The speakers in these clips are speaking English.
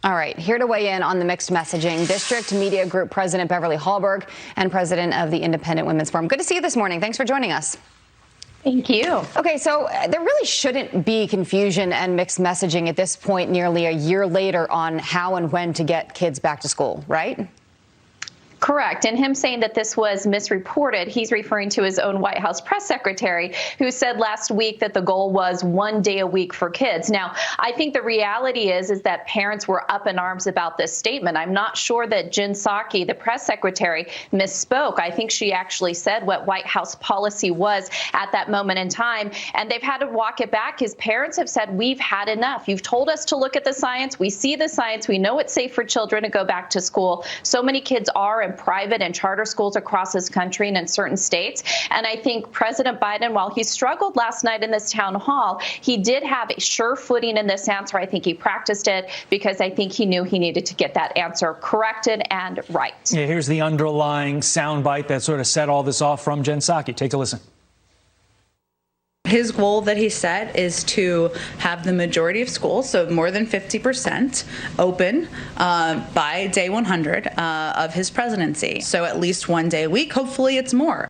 All right, here to weigh in on the mixed messaging, District Media Group President Beverly Hallberg and President of the Independent Women's Forum. Good to see you this morning. Thanks for joining us. Thank you. Okay, so there really shouldn't be confusion and mixed messaging at this point, nearly a year later, on how and when to get kids back to school, right? Correct. And him saying that this was misreported, he's referring to his own White House press secretary, who said last week that the goal was 1 day a week for kids. Now, I think the reality is that parents were up in arms about this statement. I'm not sure that Jen Psaki, the press secretary, misspoke. I think she actually said what White House policy was at that moment in time, and they've had to walk it back. His parents have said, we've had enough. You've told us to look at the science. We see the science. We know it's safe for children to go back to school. So many kids are in private and charter schools across this country and in certain states. And I think President Biden, while he struggled last night in this town hall, he did have a sure footing in this answer. I think he practiced it because I think he knew he needed to get that answer corrected and right. Yeah, here's the underlying soundbite that sort of set all this off from Jen Psaki. Take a listen. His goal that he set is to have the majority of schools, so more than 50%, open by day 100 of his presidency. So at least 1 day a week. Hopefully it's more.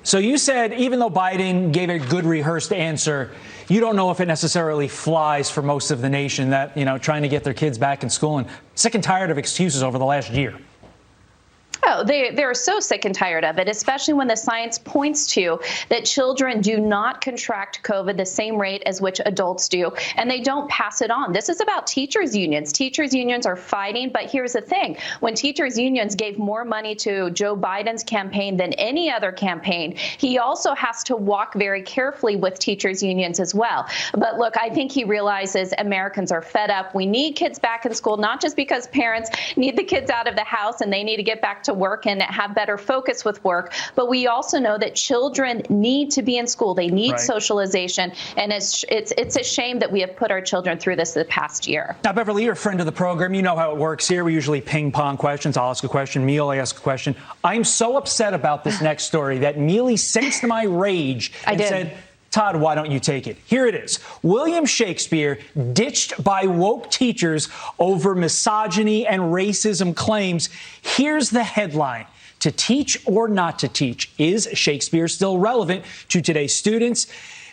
So you said even though Biden gave a good rehearsed answer, you don't know if it necessarily flies for most of the nation that, trying to get their kids back in school and sick and tired of excuses over the last year. Oh, they're so sick and tired of it, especially when the science points to that children do not contract COVID the same rate as which adults do, and they don't pass it on. This is about teachers' unions. Teachers' unions are fighting, but here's the thing. When teachers' unions gave more money to Joe Biden's campaign than any other campaign, he also has to walk very carefully with teachers' unions as well. But look, I think he realizes Americans are fed up. We need kids back in school, not just because parents need the kids out of the house and they need to get back to work and have better focus with work, but we also know that children need to be in school. They need socialization, and it's a shame that we have put our children through this the past year. Now, Beverly, you're a friend of the program. You know how it works here. We usually ping pong questions. I'll ask a question. Mealy ask a question. I'm so upset about this next story that Mealy sensed my rage and said, Todd, why don't you take it? Here it is. William Shakespeare ditched by woke teachers over misogyny and racism claims. Here's the headline. To teach or not to teach? Is Shakespeare still relevant to today's students?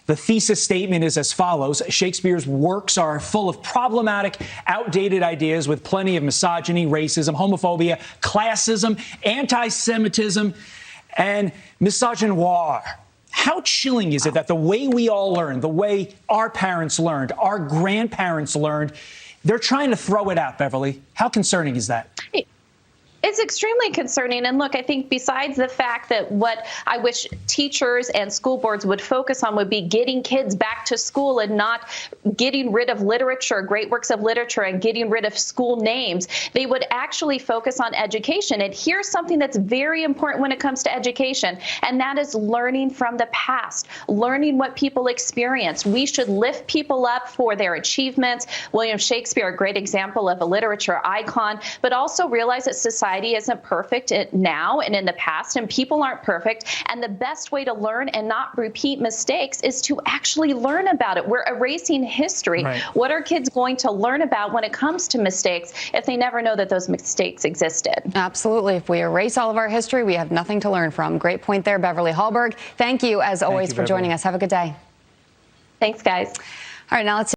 The thesis statement is as follows. Shakespeare's works are full of problematic, outdated ideas with plenty of misogyny, racism, homophobia, classism, anti-Semitism, and misogynoir. How chilling is it that the way we all learned, the way our parents learned, our grandparents learned, they're trying to throw it out, Beverly? How concerning is that? It's extremely concerning. And look, I think besides the fact that what I wish teachers and school boards would focus on would be getting kids back to school and not getting rid of literature, great works of literature, and getting rid of school names, they would actually focus on education. And here's something that's very important when it comes to education, and that is learning from the past, learning what people experienced. We should lift people up for their achievements. William Shakespeare, a great example of a literature icon, but also realize that society isn't perfect now and in the past, and people aren't perfect. And the best way to learn and not repeat mistakes is to actually learn about it. We're erasing history. What are kids going to learn about when it comes to mistakes if they never know that those mistakes existed? Absolutely. If we erase all of our history, we have nothing to learn from. Great point there, Beverly Hallberg. Thank you, as always, for joining us. Have a good day. Thanks, guys. All right, now let's